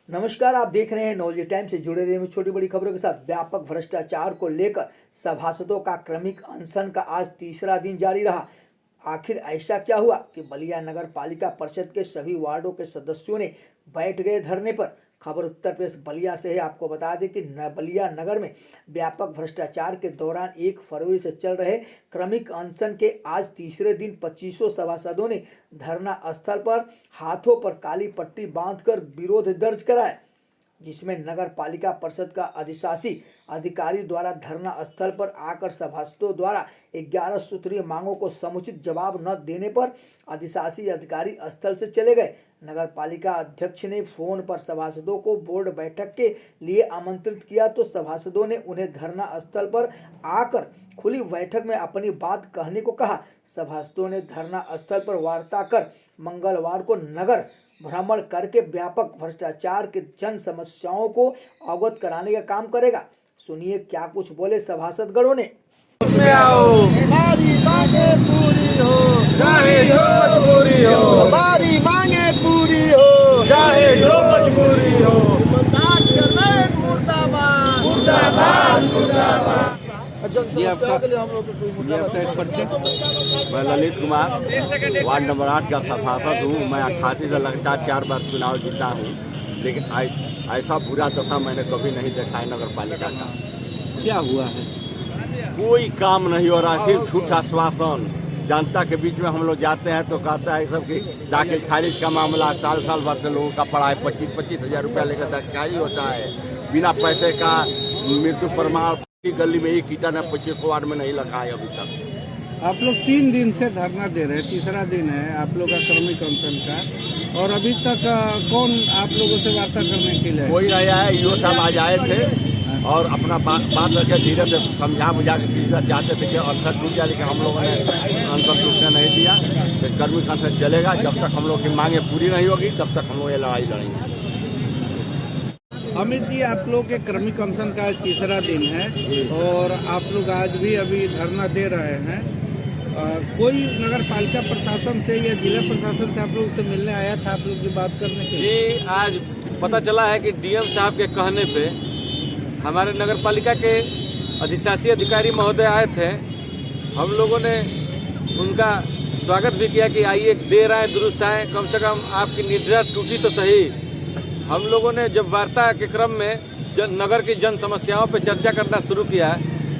नमस्कार, आप देख रहे हैं नौलजी टाइम से जुड़े रहिए छोटी बड़ी खबरों के साथ। व्यापक भ्रष्टाचार को लेकर सभासदों का क्रमिक अनशन का आज तीसरा दिन जारी रहा। आखिर ऐसा क्या हुआ कि बलिया नगर पालिका परिषद के सभी वार्डों के सदस्यों ने बैठ गए धरने पर। खबर उत्तर प्रदेश बलिया से है। आपको बता दें कि बलिया नगर में व्यापक भ्रष्टाचार के दौरान 1 फरवरी से चल रहे क्रमिक अनशन के आज तीसरे दिन 2500 सभासदों ने धरना स्थल पर हाथों पर काली पट्टी बांधकर विरोध दर्ज कराया, जिसमें नगर पालिका परिषद का अधिशासी अधिकारी द्वारा धरना स्थल पर आकर सभासदों द्वारा 11 सूत्रीय मांगों को समुचित जवाब न देने पर अधिशासी अधिकारी स्थल से चले गए। नगर पालिका अध्यक्ष ने फोन पर सभासदों को बोर्ड बैठक के लिए आमंत्रित किया तो सभासदों ने उन्हें धरना स्थल पर आकर खुली बैठक में अपनी बात कहने को कहा। सभासदों ने धरना स्थल पर वार्ता कर मंगलवार को नगर भ्रमण करके व्यापक भ्रष्टाचार के जन समस्याओं को अवगत कराने का काम करेगा। सुनिए क्या कुछ बोले सभासदगणों ने। उसमें आओ, हमारी मांगे पूरी हो, चाहे जो मजबूरी हो, हमारी मांगे पूरी हो, चाहे जो मजबूरी हो। मुर्दाबाद चले, मुर्दाबाद मुर्दाबाद मुर्दाबाद। ये आपका एक परिचय। मैं ललित कुमार वार्ड नंबर 8 का सभासद हूँ। मैं 88 से लगातार 4 बार चुनाव जीता हूँ, लेकिन ऐसा बुरा दशा मैंने कभी नहीं देखा है नगर पालिका का। क्या हुआ है? कोई काम नहीं हो रहा, फिर झूठ आश्वासन। जनता के बीच में हम लोग जाते हैं तो कहता है सब कि दाखिल खारिज का मामला साल भर से लोगों का पड़ा है। 25-25 हज़ार रुपया लेकर दाखिल खारिज होता है। बिना पैसे का मृत्यु प्रमाण की गली में एक ईटा ने 25 वार्ड में नहीं लगा है अभी तक। आप लोग 3 दिन से धरना दे रहे हैं, तीसरा दिन है आप लोग का क्रमिक अनशन का, और अभी तक कौन आप लोगों से वार्ता करने के लिए? कोई नहीं आया। ईओ साहब आज आए थे और अपना बात करके धीरे से समझा बुझा के तीसरा चाहते थे कि अनशन टूट जाए, लेकिन हम लोगों ने अनशन टूटने नहीं दिया। तो क्रमिक अनशन चलेगा जब तक हम लोग की मांगे पूरी नहीं होगी, तब तक हम लोग ये लड़ाई लड़ेंगे। अमित जी, आप लोग के क्रमिक अनशन का तीसरा दिन है और आप लोग आज भी अभी धरना दे रहे हैं। कोई नगर पालिका प्रशासन से या जिला प्रशासन से आप लोग से मिलने आया था आप लोग की बात करने के लिए? जी, आज पता चला है कि डीएम साहब के कहने पे हमारे नगर पालिका के अधिशासी अधिकारी महोदय आए थे। हम लोगों ने उनका स्वागत भी किया कि आइए, देर आए दुरुस्त आए, कम से कम आपकी निद्रा टूटी तो सही। हम लोगों ने जब वार्ता के क्रम में नगर की जन समस्याओं पर चर्चा करना शुरू किया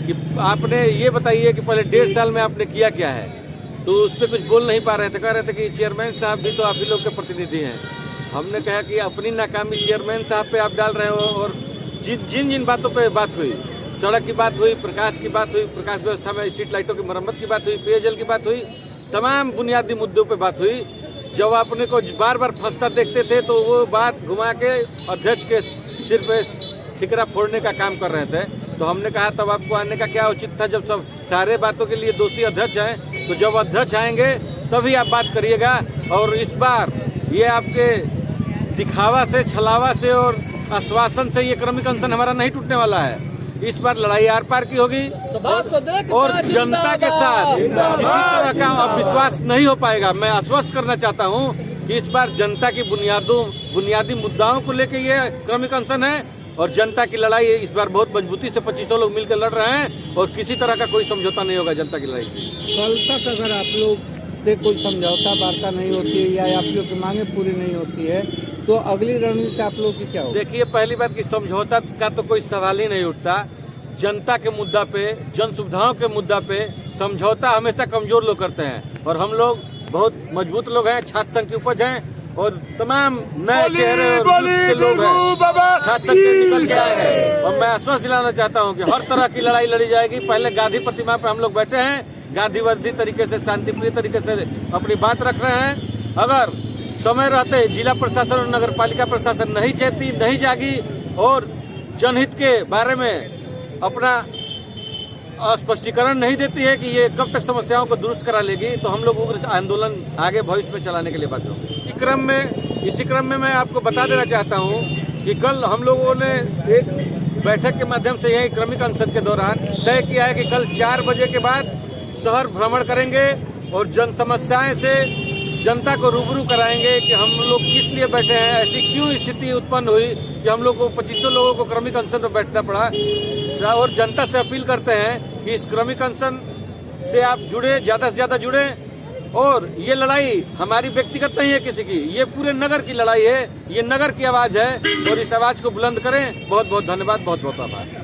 कि आपने ये बताइए कि पहले 1.5 साल में आपने किया क्या है, तो उस पर कुछ बोल नहीं पा रहे थे। कह रहे थे कि चेयरमैन साहब भी तो आप ही लोग के प्रतिनिधि हैं। हमने कहा कि अपनी नाकामी चेयरमैन साहब पे आप डाल रहे हो, और जिन बातों पे बात हुई, सड़क की बात हुई, प्रकाश की बात हुई, प्रकाश व्यवस्था में स्ट्रीट लाइटों की मरम्मत की बात हुई, पेयजल की बात हुई, तमाम बुनियादी मुद्दों पे बात हुई। जब अपने को बार बार फंसता देखते थे तो वो बात घुमा के अध्यक्ष के सिर पे ठिकरा फोड़ने का काम कर रहे थे। तो हमने कहा तब आपको आने का क्या उचित था, जब सब सारे बातों के लिए दोषी अध्यक्ष हैं। तो जब अध्यक्ष आएंगे तभी आप बात करिएगा। और इस बार ये आपके दिखावा से, छलावा से और आश्वासन से ये क्रमिक अनशन हमारा नहीं टूटने वाला है। इस बार लड़ाई आर पार की होगी और जनता के साथ किसी तरह का अविश्वास नहीं हो पाएगा। मैं आश्वस्त करना चाहता हूं कि इस बार जनता की बुनियादी मुद्दाओं को लेकर ये क्रमिक अनशन है और जनता की लड़ाई इस बार बहुत मजबूती से 2500 लोग मिलकर लड़ रहे हैं और किसी तरह का कोई समझौता नहीं होगा जनता की लड़ाई से। कल तक अगर आप लोग से कोई समझौता वार्ता नहीं होती है या आप लोग की मांगे पूरी नहीं होती है तो अगली रणनीति आप लोग की क्या होगी? देखिए, पहली बात कि समझौता का तो कोई सवाल ही नहीं उठता। जनता के मुद्दा पे, जन सुविधाओं के मुद्दा पे समझौता हमेशा कमजोर लोग करते हैं और हम लोग बहुत मजबूत लोग हैं, छात्र संघ की उपज हैं और तमाम नए चेहरे और के लोग हैं, छात्र संघ से निकल के आए हैं। और मैं आश्वस्त दिलाना चाहता हूं कि हर तरह की लड़ाई लड़ी जाएगी। पहले गांधी प्रतिमा पे हम लोग बैठे हैं, गांधीवादी तरीके से, शांतिप्रिय तरीके से अपनी बात रख रहे हैं। अगर समय रहते जिला प्रशासन और नगर पालिका प्रशासन नहीं जागी और जनहित के बारे में अपना स्पष्टीकरण नहीं देती है कि ये कब तक समस्याओं को दुरुस्त करा लेगी, तो हम लोग उग्र आंदोलन आगे भविष्य में चलाने के लिए बाध्य होंगे। इसी क्रम में मैं आपको बता देना चाहता हूं कि कल हम लोगों ने एक बैठक के माध्यम से यही क्रमिक अनशन के दौरान तय किया है कि कल 4 बजे के बाद शहर भ्रमण करेंगे और जन समस्याएं से जनता को रूबरू कराएंगे कि हम लोग किस लिए बैठे हैं, ऐसी क्यों स्थिति उत्पन्न हुई कि हम लोग को 2500 लोगों को क्रमिक अनशन पर बैठना पड़ा। और जनता से अपील करते हैं कि इस क्रमिक अनशन से आप जुड़े, ज़्यादा से ज़्यादा जुड़े। और ये लड़ाई हमारी व्यक्तिगत नहीं है किसी की, ये पूरे नगर की लड़ाई है, ये नगर की आवाज़ है और इस आवाज़ को बुलंद करें। बहुत बहुत धन्यवाद, बहुत बहुत आभार।